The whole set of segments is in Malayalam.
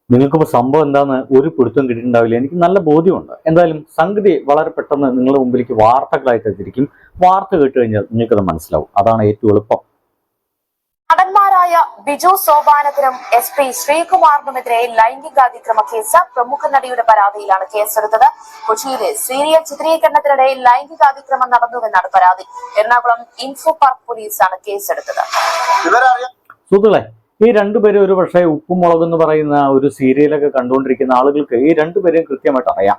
നിങ്ങൾക്കിപ്പോൾ സംഭവം എന്താണെന്ന് ഒരു പിടുത്തം കിട്ടിയിട്ടുണ്ടാവില്ല. എനിക്ക് നല്ല ബോധ്യമുണ്ട്. എന്തായാലും സംഗതി വളരെ പെട്ടെന്ന് നിങ്ങളുടെ മുമ്പിലേക്ക് വാർത്തകളായിട്ട് എത്തിയിരിക്കും. വാർത്ത കേട്ട് കഴിഞ്ഞാൽ നിങ്ങൾക്കത് മനസ്സിലാവും. അതാണ് ഏറ്റവും എളുപ്പം. നടന്മാരായ ബിജു സോപാനത്തിനും SP ശ്രീകുമാറിനുമെതിരെ ലൈംഗികാതിക്രമ കേസ്. പ്രമുഖ നടിയുടെ പരാതിയിലാണ് കേസെടുത്തത്. കൊച്ചിയിലെ സീരിയൽ ചിത്രീകരണത്തിനിടയിൽ ലൈംഗികാതിക്രമം നടന്നുവെന്നാണ് പരാതി. എറണാകുളം ഇൻഫോ പാർക്ക് പോലീസാണ് കേസെടുത്തത്. സുഹൃത്തുക്കളെ, ഈ രണ്ടുപേരും ഒരു പക്ഷേ ഉപ്പും മുളക് എന്ന് പറയുന്ന ഒരു സീരിയലൊക്കെ കണ്ടുകൊണ്ടിരിക്കുന്ന ആളുകൾക്ക് ഈ രണ്ടുപേരെയും കൃത്യമായിട്ട് അറിയാം.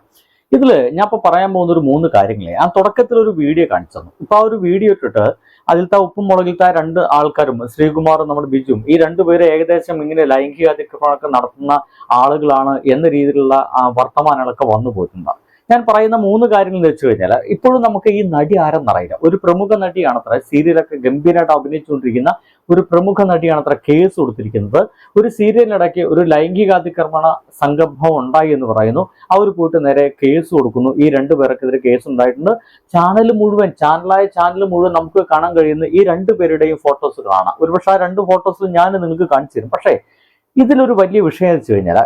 ഇതില് ഞാൻ ഇപ്പൊ പറയാൻ പോകുന്ന ഒരു 3 കാര്യങ്ങളെ ആ തുടക്കത്തിൽ ഒരു വീഡിയോ കാണിച്ചു തന്നു. ഇപ്പൊ ആ ഒരു വീഡിയോ ഇട്ടിട്ട് അതിലത്തെ ഉപ്പും മുളകിലത്തെ 2 ആൾക്കാരും ശ്രീകുമാറും നമ്മുടെ ബിജുവും ഈ രണ്ടുപേരും ഏകദേശം ഇങ്ങനെ ലൈംഗിക അതിക്രമങ്ങളൊക്കെ നടത്തുന്ന ആളുകളാണ് എന്ന രീതിയിലുള്ള വർത്തമാനങ്ങളൊക്കെ വന്നു പോയിട്ടുണ്ട്. ഞാൻ പറയുന്ന 3 കാര്യങ്ങൾ എന്ന് വെച്ച് കഴിഞ്ഞാൽ ഇപ്പോഴും നമുക്ക് ഈ നടി ആരെന്നറിയില്ല. ഒരു പ്രമുഖ നടിയാണത്ര, സീരിയലൊക്കെ ഗംഭീരമായിട്ട് അഭിനയിച്ചുകൊണ്ടിരിക്കുന്ന ഒരു പ്രമുഖ നടിയാണത്ര കേസ് കൊടുത്തിരിക്കുന്നത്. ഒരു സീരിയലിനിടയ്ക്ക് ഒരു ലൈംഗികാതിക്രമണ സംഗമം ഉണ്ടായി എന്ന് പറയുന്നു. അവർ പോയിട്ട് നേരെ കേസ് കൊടുക്കുന്നു. ഈ 2 പേർക്കെതിരെ കേസ് ഉണ്ടായിട്ടുണ്ട്. ചാനലായ ചാനൽ മുഴുവൻ നമുക്ക് കാണാൻ കഴിയുന്ന ഈ 2 പേരുടെയും ഫോട്ടോസ് കാണാം. ഒരുപക്ഷെ ആ 2 ഫോട്ടോസ് ഞാൻ നിങ്ങൾക്ക് കാണിച്ചു തരും. പക്ഷേ ഇതിലൊരു വലിയ വിഷയം എന്ന് വെച്ച് കഴിഞ്ഞാൽ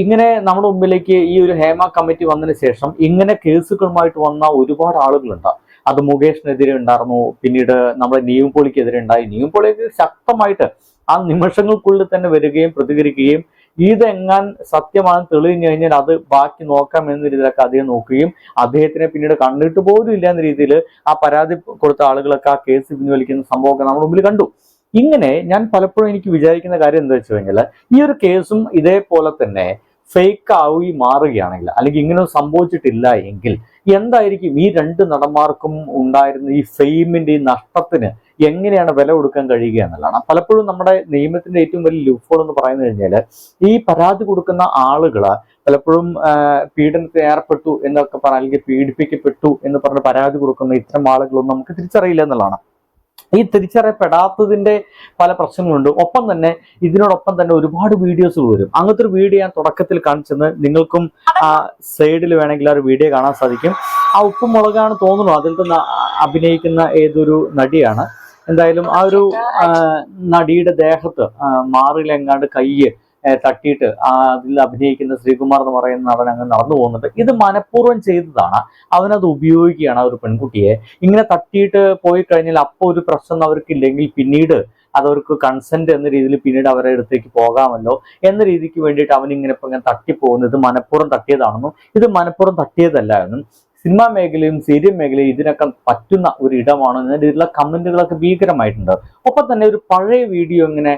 ഇങ്ങനെ നമ്മുടെ മുമ്പിലേക്ക് ഈ ഒരു ഹേമ കമ്മിറ്റി വന്നതിന് ശേഷം ഇങ്ങനെ കേസുകളുമായിട്ട് വന്ന ഒരുപാട് ആളുകളുണ്ട്. അത് മുകേഷിനെതിരെ ഉണ്ടായിരുന്നു, പിന്നീട് നമ്മുടെ നിവിൻ പോളിക്കെതിരെ ഉണ്ടായി. നിവിൻ പോളിക്ക് ശക്തമായിട്ട് ആ നിമിഷങ്ങൾക്കുള്ളിൽ തന്നെ വരികയും പ്രതികരിക്കുകയും ഇതെങ്ങാൻ സത്യമാണെന്ന് തെളിഞ്ഞു കഴിഞ്ഞാൽ അത് ബാക്കി നോക്കാം എന്ന രീതിയിലൊക്കെ അദ്ദേഹം നോക്കുകയും അദ്ദേഹത്തിനെ പിന്നീട് കണ്ടിട്ട് പോലും ഇല്ല എന്ന രീതിയിൽ ആ പരാതി കൊടുത്ത ആളുകളൊക്കെ ആ കേസ് പിൻവലിക്കുന്ന സംഭവമൊക്കെ നമ്മുടെ മുമ്പിൽ കണ്ടു. ഇങ്ങനെ ഞാൻ പലപ്പോഴും എനിക്ക് വിചാരിക്കുന്ന കാര്യം എന്താ വെച്ച് കഴിഞ്ഞാൽ ഈ ഒരു കേസും ഇതേപോലെ തന്നെ ഫേക്ക് ആയി മാറുകയാണെങ്കിൽ, അല്ലെങ്കിൽ ഇങ്ങനെ സംഭവിച്ചിട്ടില്ല എങ്കിൽ എന്തായിരിക്കും ഈ 2 നടന്മാർക്കും ഉണ്ടായിരുന്ന ഈ ഫെയിമിന്റെ ഈ നഷ്ടത്തിന് എങ്ങനെയാണ് വില കൊടുക്കാൻ കഴിയുക എന്നുള്ളതാണ്. പലപ്പോഴും നമ്മുടെ നിയമത്തിന്റെ ഏറ്റവും വലിയ ലൂപ്ഹോൾ എന്ന് പറയുന്നത് കഴിഞ്ഞാൽ ഈ പരാതി കൊടുക്കുന്ന ആളുകള് പലപ്പോഴും പീഡനത്തിന് ഏർപ്പെട്ടു എന്നൊക്കെ പറഞ്ഞാൽ, അല്ലെങ്കിൽ പീഡിപ്പിക്കപ്പെട്ടു എന്ന് പറഞ്ഞ് പരാതി കൊടുക്കുന്ന ഇത്തരം ആളുകളൊന്നും നമുക്ക് തിരിച്ചറിയില്ല എന്നുള്ളതാണ്. ഈ തിരിച്ചറിയപ്പെടാത്തതിന്റെ പല പ്രശ്നങ്ങളുണ്ട്. ഒപ്പം തന്നെ ഇതിനോടൊപ്പം തന്നെ ഒരുപാട് വീഡിയോസുകൾ വരും. അങ്ങനത്തെ ഒരു വീഡിയോ ഞാൻ തുടക്കത്തിൽ കാണിച്ചെന്ന് നിങ്ങൾക്കും ആ സൈഡിൽ വേണമെങ്കിൽ ആ ഒരു വീഡിയോ കാണാൻ സാധിക്കും. ആ ഉപ്പും മുളകാണ് തോന്നുന്നു അതിൽ നിന്ന് അഭിനയിക്കുന്ന ഏതൊരു നടിയാണ്. എന്തായാലും ആ ഒരു നടിയുടെ ദേഹത്ത് മാറിലെങ്ങാണ്ട് കയ്യ് തട്ടിയിട്ട് അതിൽ അഭിനയിക്കുന്ന ശ്രീകുമാർ എന്ന് പറയുന്ന നടൻ അങ്ങ് നടന്നു പോകുന്നുണ്ട്. ഇത് മനഃപൂർവ്വം ചെയ്തതാണ്. അവനത് ഉപയോഗിക്കുകയാണ്. ആ ഒരു പെൺകുട്ടിയെ ഇങ്ങനെ തട്ടിയിട്ട് പോയി കഴിഞ്ഞാൽ അപ്പോൾ ഒരു പ്രശ്നം അവർക്കില്ലെങ്കിൽ പിന്നീട് അതവർക്ക് കൺസെന്റ് എന്ന രീതിയിൽ പിന്നീട് അവരുടെ അടുത്തേക്ക് പോകാമല്ലോ എന്ന രീതിക്ക് വേണ്ടിയിട്ട് അവനിങ്ങനെ ഇപ്പൊ ഇങ്ങനെ തട്ടിപ്പോകുന്നത് മനഃപൂർവ്വം തട്ടിയതാണെന്നും ഇത് മനഃപൂർവ്വം തട്ടിയതല്ല എന്നും സിനിമാ മേഖലയും സീരിയൽ മേഖലയും ഇതിനൊക്കെ പറ്റുന്ന ഒരു ഇടമാണ് എന്ന രീതിയിലുള്ള കമന്റുകളൊക്കെ ഭീകരമായിട്ടുണ്ട്. ഒപ്പം തന്നെ ഒരു പഴയ വീഡിയോ ഇങ്ങനെ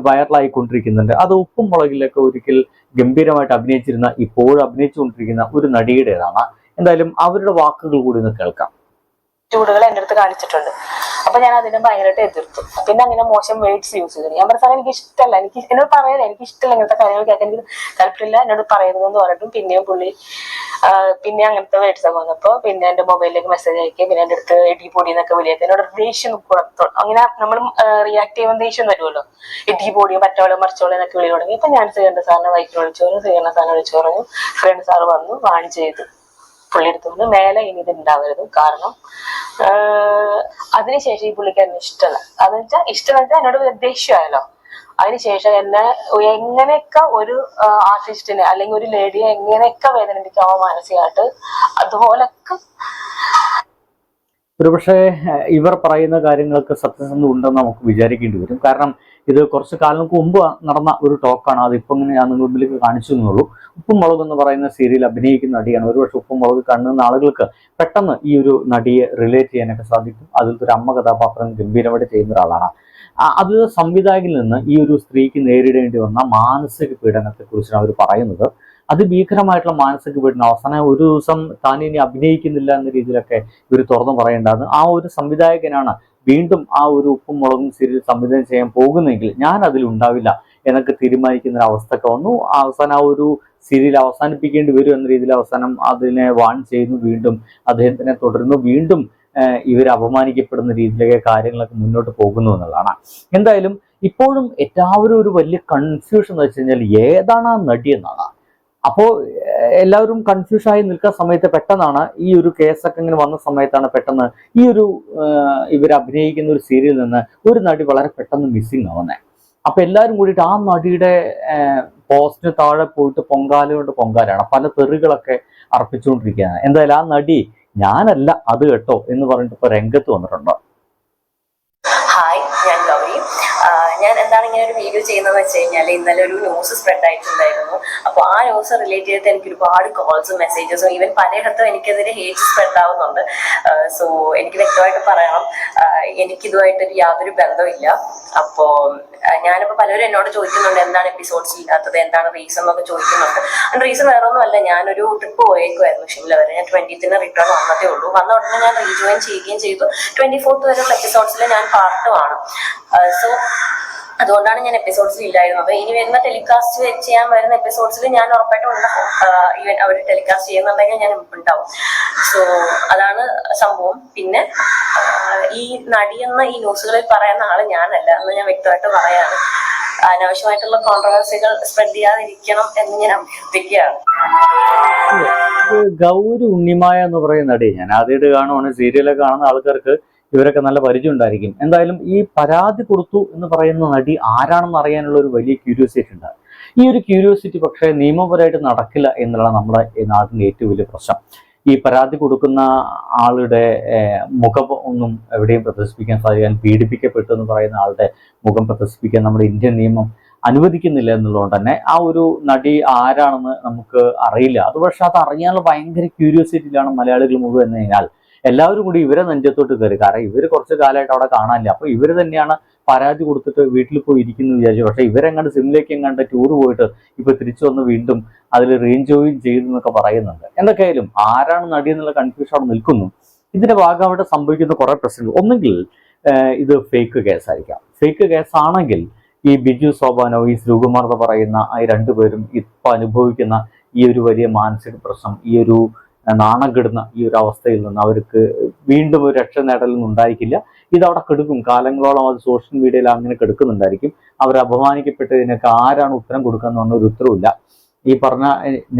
വൈറലായിക്കൊണ്ടിരിക്കുന്നുണ്ട്. അത് ഉപ്പും മുളകിലൊക്കെ ഒരിക്കൽ ഗംഭീരമായിട്ട് അഭിനയിച്ചിരുന്ന, ഇപ്പോഴും അഭിനയിച്ചുകൊണ്ടിരിക്കുന്ന ഒരു നടിയുടേതാണ്. എന്തായാലും അവരുടെ വാക്കുകൾ കൂടി ഒന്ന് കേൾക്കാം. ചൂടുകൾ എൻ്റെ അടുത്ത് കാണിച്ചിട്ടുണ്ട്. അപ്പൊ ഞാൻ അതിനെ ഭയങ്കരമായിട്ട് എതിർത്തു. പിന്നെ അങ്ങനെ മോശം വേർഡ്സ് യൂസ് ചെയ്തു. ഞാൻ പറഞ്ഞ സാറേ എനിക്ക് ഇഷ്ടമല്ല, എന്നോട് പറയാതെ എനിക്ക് ഇഷ്ടമല്ല, ഇങ്ങനത്തെ കാര്യങ്ങൾ കേൾക്കാൻ എനിക്ക് താല്പര്യമില്ല, എന്നോട് പറയുന്നതെന്ന് പറഞ്ഞിട്ടും പിന്നെയും പുള്ളി പിന്നെ അങ്ങനത്തെ വേർഡ്സ് വന്നപ്പോ പിന്നെ എന്റെ മൊബൈലിലേക്ക് മെസ്സേജ് അയക്കുക, പിന്നെ എന്റെ അടുത്ത് ഇടി പൊടി എന്നൊക്കെ വിളിയൊക്കെ എന്നോട് ദേഷ്യം അങ്ങനെ നമ്മൾ റിയാക്ട് ചെയ്യുമ്പോൾ ദേഷ്യം വരുമല്ലോ. ഇടി പൊടിയും മറ്റോളം മറിച്ചോളം എന്നൊക്കെ വിളി തുടങ്ങി. ഇപ്പൊ ഞാൻ ശ്രീകണ്ഠ സാറിനെ വൈക്കിൽ വിളിച്ചു പറഞ്ഞു, ശ്രീകണ്ഠ സാറിനെ വിളിച്ചു പറഞ്ഞു. ശ്രീകണ്ഠ സാറ് വന്നു വാൺ ചെയ്തു പുള്ളി എടുത്തുകൊണ്ട് മേലെ ഇനി ഇത് ഉണ്ടാവരുത്. കാരണം അതിനുശേഷം ഈ പുള്ളിക്ക് എന്നെ ഇഷ്ടമല്ല. അതെന്ന് വെച്ചാൽ ഇഷ്ടം വെച്ചാൽ എന്നോട് ദേഷ്യമായല്ലോ. അതിനുശേഷം എന്നെ എങ്ങനെയൊക്കെ ഒരു ആർട്ടിസ്റ്റിനെ അല്ലെങ്കിൽ ഒരു ലേഡിയെ എങ്ങനെയൊക്കെ വേദനിപ്പിക്കാമോ മാനസികമായിട്ട് അതുപോലൊക്കെ. ഒരുപക്ഷെ ഇവർ പറയുന്ന കാര്യങ്ങൾക്ക് സത്യസന്ധത ഉണ്ടെന്ന് നമുക്ക് വിചാരിക്കേണ്ടി വരും. കാരണം ഇത് കുറച്ച് കാലങ്ങൾക്ക് മുമ്പ് നടന്ന ഒരു ടോക്കാണ്. അതിപ്പോൾ ഇങ്ങനെ ഞാൻ നിങ്ങളുടെ മുമ്പിലേക്ക് കാണിച്ചു എന്നുള്ളൂ. ഉപ്പും മുളക് എന്ന് പറയുന്ന സീരിയൽ അഭിനയിക്കുന്ന നടിയാണ്. ഒരുപക്ഷെ ഉപ്പും മുളക് കാണുന്ന ആളുകൾക്ക് പെട്ടെന്ന് ഈ ഒരു നടിയെ റിലേറ്റ് ചെയ്യാനൊക്കെ സാധിക്കും. അതിലത്തെ ഒരു അമ്മ കഥാപാത്രം ഗംഭീരമായിട്ട് ചെയ്യുന്ന ഒരാളാണ്. അത് സംവിധായകനിൽ നിന്ന് ഈ ഒരു സ്ത്രീക്ക് നേരിടേണ്ടി വന്ന മാനസിക പീഡനത്തെ കുറിച്ചാണ് അവർ പറയുന്നത്. അതിഭീകരമായിട്ടുള്ള മാനസിക പീഡനം. അവസാനം ഒരു ദിവസം താൻ ഇനി അഭിനയിക്കുന്നില്ല എന്ന രീതിയിലൊക്കെ ഇവർ തുറന്നു പറയേണ്ടത്. ആ ഒരു സംവിധായകനാണ് വീണ്ടും ആ ഒരു ഉപ്പും മുളകും സീരിയൽ സംവിധാനം ചെയ്യാൻ പോകുന്നെങ്കിൽ ഞാൻ അതിലുണ്ടാവില്ല എന്നൊക്കെ തീരുമാനിക്കുന്ന ഒരു അവസ്ഥയൊക്കെ വന്നു. അവസാനം ആ ഒരു സീരിയൽ അവസാനിപ്പിക്കേണ്ടി വരും എന്ന രീതിയിൽ അവസാനം അതിനെ വാൺ ചെയ്യുന്നു. വീണ്ടും അദ്ദേഹത്തിനെ തുടരുന്നു. വീണ്ടും ഇവർ അപമാനിക്കപ്പെടുന്ന രീതിയിലൊക്കെ കാര്യങ്ങളൊക്കെ മുന്നോട്ട് പോകുന്നു എന്നുള്ളതാണ്. എന്തായാലും ഇപ്പോഴും എല്ലാവരും ഒരു വലിയ കൺഫ്യൂഷൻ എന്ന് വെച്ച് കഴിഞ്ഞാൽ ഏതാണ് ആ നടി എന്നാണ്. അപ്പോൾ എല്ലാവരും കൺഫ്യൂഷനായി നിൽക്കുന്ന സമയത്ത് പെട്ടെന്നാണ് ഈ ഒരു കേസൊക്കെ ഇങ്ങനെ വന്ന സമയത്താണ് പെട്ടെന്ന് ഈ ഒരു ഇവർ അഭിനയിക്കുന്ന ഒരു സീരിയലിൽ നിന്ന് ഒരു നടി വളരെ പെട്ടെന്ന് മിസ്സിങ് ആവുന്നത്. അപ്പൊ എല്ലാവരും കൂടിയിട്ട് ആ നടിയുടെ പോസ്റ്റിന് താഴെ പോയിട്ട് പൊങ്കാലയാണ് പല തെറികളൊക്കെ അർപ്പിച്ചുകൊണ്ടിരിക്കുകയാണ്. എന്തായാലും ആ നടി ഞാനല്ല അത് കേട്ടോ എന്ന് പറഞ്ഞിട്ട് ഇപ്പൊ രംഗത്ത് വന്നിട്ടുണ്ട്. ഹായ്, ഞാൻ ഗൗരി. ഞാൻ എന്താണ് ഇങ്ങനെ ഒരു വീഡിയോ ചെയ്യുന്നതെന്ന് വെച്ച് കഴിഞ്ഞാൽ, ഇന്നലെ ഒരു ന്യൂസ് സ്പ്രെഡ് ആയിട്ടുണ്ടായിരുന്നു. അപ്പോൾ ആ ന്യൂസ് റിലേറ്റ് ചെയ്തിട്ട് എനിക്ക് ഒരുപാട് കോൾസും മെസ്സേജസും ഈവൻ പലയിടത്തും എനിക്കെതിരെ ഹേറ്റ് സ്പ്രെഡ് ആവുന്നുണ്ട്. സോ എനിക്ക് വ്യക്തമായിട്ട് പറയണം, എനിക്കിതുമായിട്ടൊരു യാതൊരു ബന്ധമില്ല. അപ്പോൾ ഞാനിപ്പോൾ പലരും എന്നോട് ചോദിക്കുന്നുണ്ട് എന്താണ് എപ്പിസോഡ്സ് ഇല്ലാത്തത്, എന്താണ് റീസൺ എന്നൊക്കെ ചോദിക്കുന്നുണ്ട്. റീസൺ വേറെ ഒന്നുമല്ല, ഞാനൊരു ട്രിപ്പ് പോയേക്കുമായിരുന്നു ഷിംല വരെ. ഞാൻ 20th റിട്ടേൺ വന്നതേ ഉള്ളൂ. വന്ന ഉടനെ ഞാൻ റീജോയിൻ ചെയ്യുകയും ചെയ്തു. 24th വരെയുള്ള എപ്പിസോഡ്സിൽ ഞാൻ പാർട്ടുമാണ്. സോ അതുകൊണ്ടാണ് ഞാൻ എപ്പിസോഡ്സിൽ ഇല്ലായിരുന്നത്. ഇനി വരുന്ന ടെലികാസ്റ്റ് ചെയ്യാൻ വരുന്ന എപ്പിസോഡ്സിൽ ഞാൻ ഉറപ്പായിട്ടും ഉണ്ടാവും. ഈവൻ അവർ ടെലികാസ്റ്റ് ചെയ്യുന്നുണ്ടെങ്കിൽ ഞാൻ ഉണ്ടാവും. സോ അതാണ് സംഭവം. പിന്നെ ഈ നടിയെന്ന ഈ ന്യൂസുകളിൽ പറയുന്ന ആള് ഞാനല്ല എന്ന് ഞാൻ വ്യക്തമായിട്ട് പറയാണ്. അനാവശ്യമായിട്ടുള്ള കോൺട്രവേഴ്സികൾ സ്പ്രെഡ് ചെയ്യാതിരിക്കണം എന്ന് ഞാൻ അഭ്യർത്ഥിക്കുകയാണ്. ഗൗരി ഉണ്ണിമായ എന്ന് പറയുന്ന നടി ഞാൻ ആദ്യമായിട്ട് കാണുവാണ്. സീരിയലൊക്കെ കാണുന്ന ആൾക്കാർക്ക് ഇവരൊക്കെ നല്ല പരിചയം ഉണ്ടായിരിക്കും. എന്തായാലും ഈ പരാതി കൊടുത്തു എന്ന് പറയുന്ന നടി ആരാണെന്ന് അറിയാനുള്ള ഒരു വലിയ ക്യൂരിയോസിറ്റി ഉണ്ട്. ഈ ഒരു ക്യൂരിയോസിറ്റി പക്ഷേ നിയമപരമായിട്ട് നടക്കില്ല എന്നുള്ളതാണ് നമ്മുടെ ഈ നാടിൻ്റെ ഏറ്റവും വലിയ പ്രശ്നം. ഈ പരാതി കൊടുക്കുന്ന ആളുടെ മുഖം ഒന്നും എവിടെയും പ്രദർശിപ്പിക്കാൻ സാധിക്കാൻ, പീഡിപ്പിക്കപ്പെട്ടു എന്ന് പറയുന്ന ആളുടെ മുഖം പ്രദർശിപ്പിക്കാൻ നമ്മുടെ ഇന്ത്യൻ നിയമം അനുവദിക്കുന്നില്ല എന്നുള്ളതുകൊണ്ട് തന്നെ ആ ഒരു നടി ആരാണെന്ന് നമുക്ക് അറിയില്ല. അത് പക്ഷെ അത് അറിയാനുള്ള ഭയങ്കര ക്യൂരിയോസിറ്റിയിലാണ് മലയാളികൾ മുഴുവൻ എന്ന് കഴിഞ്ഞാൽ എല്ലാവരും കൂടി ഇവരെ നെഞ്ചത്തോട്ട് കയറി. കാരണം ഇവർ കുറച്ച് കാലമായിട്ട് അവിടെ കാണാനില്ല. അപ്പോൾ ഇവർ തന്നെയാണ് പരാതി കൊടുത്തിട്ട് വീട്ടിൽ പോയി ഇരിക്കുന്നു വിചാരിച്ചു. പക്ഷെ ഇവരെങ്ങാണ്ട് സിംലയ്ക്ക് എങ്ങാണ്ട് ടൂർ പോയിട്ട് ഇപ്പൊ തിരിച്ചു വന്ന് വീണ്ടും അതിൽ റീജോയിൻ ചെയ്തു എന്നൊക്കെ പറയുന്നുണ്ട്. എന്തൊക്കെയായാലും ആരാണ് നടി എന്നുള്ള കൺഫ്യൂഷൻ അവിടെ നിൽക്കുന്നു. ഇതിന്റെ ഭാഗമായിട്ട് സംഭവിക്കുന്ന കുറെ പ്രശ്നങ്ങൾ. ഒന്നുകിൽ ഇത് ഫേക്ക് കേസായിരിക്കാം. ഫേക്ക് കേസാണെങ്കിൽ ഈ ബിജു സോപാനോ ഈ ശ്രീകുമാർ എന്ന് പറയുന്ന ഈ രണ്ടുപേരും ഇപ്പൊ അനുഭവിക്കുന്ന ഈ ഒരു വലിയ മാനസിക പ്രശ്നം, ഈ ഒരു നാണം കെടുന്ന ഈ ഒരു അവസ്ഥയിൽ നിന്ന് അവർക്ക് വീണ്ടും ഒരു രക്ഷ നേടലൊന്നും ഉണ്ടായിരിക്കില്ല. ഇതവിടെ കെടുക്കും. കാലങ്ങളോളം അത് സോഷ്യൽ മീഡിയയിൽ അങ്ങനെ കെടുക്കുന്നുണ്ടായിരിക്കും. അവർ അപമാനിക്കപ്പെട്ടതിനൊക്കെ ആരാണ് ഉത്തരം കൊടുക്കുക എന്ന് പറഞ്ഞ ഒരു ഉത്തരവില്ല. ഈ പറഞ്ഞ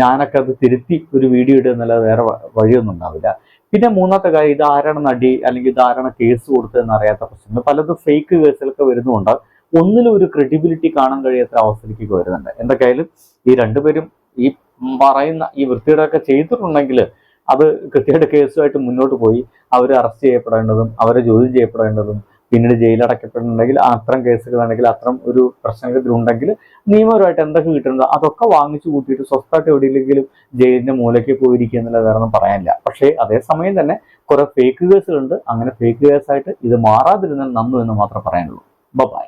ഞാനൊക്കെ അത് തിരുത്തി ഒരു വീഡിയോ ഇടുക എന്നല്ലാതെ വേറെ വഴിയൊന്നും ഉണ്ടാവില്ല. പിന്നെ മൂന്നാമത്തെ കാര്യം, ഇത് ആരാണ് നടി അല്ലെങ്കിൽ ഇത് ആരാണ് കേസ് കൊടുത്തതെന്ന് അറിയാത്ത പ്രശ്നങ്ങൾ. പലതും ഫേക്ക് കേസുകളൊക്കെ വരുന്നുണ്ട്. ഒന്നിലും ഒരു ക്രെഡിബിലിറ്റി കാണാൻ കഴിയാത്ത അവസ്ഥയിലേക്ക് വരുന്നുണ്ട്. എന്തൊക്കെയായാലും ഈ രണ്ടുപേരും ഈ പറയുന്ന ഈ വൃത്തികേടൊക്കെ ചെയ്തിട്ടുണ്ടെങ്കിൽ അത് കൃത്യമായിട്ട് കേസുമായിട്ട് മുന്നോട്ട് പോയി അവർ അറസ്റ്റ് ചെയ്യപ്പെടേണ്ടതും അവരെ ചോദ്യം ചെയ്യപ്പെടേണ്ടതും പിന്നീട് ജയിലടക്കപ്പെടുന്നുണ്ടെങ്കിൽ അത്തരം കേസുകളാണെങ്കിൽ അത്തരം ഒരു പ്രശ്നത്തിലുണ്ടെങ്കിൽ നിയമപരമായിട്ട് എന്തൊക്കെ കിട്ടുന്നത് അതൊക്കെ വാങ്ങിച്ചു കൂട്ടിയിട്ട് സ്വസ്ഥമായിട്ട് എവിടെയെങ്കിലും ജയിലിന്റെ മൂലയ്ക്ക് പോയിരിക്കുക എന്നുള്ള വേറെ ഒന്നും പറയാനില്ല. പക്ഷേ അതേസമയം തന്നെ കുറെ ഫേക്ക് കേസുകളുണ്ട്. അങ്ങനെ ഫേക്ക് കേസായിട്ട് ഇത് മാറാതിരുന്നാൽ നന്നു എന്ന് മാത്രം പറയാനുള്ളൂ. ബൈ.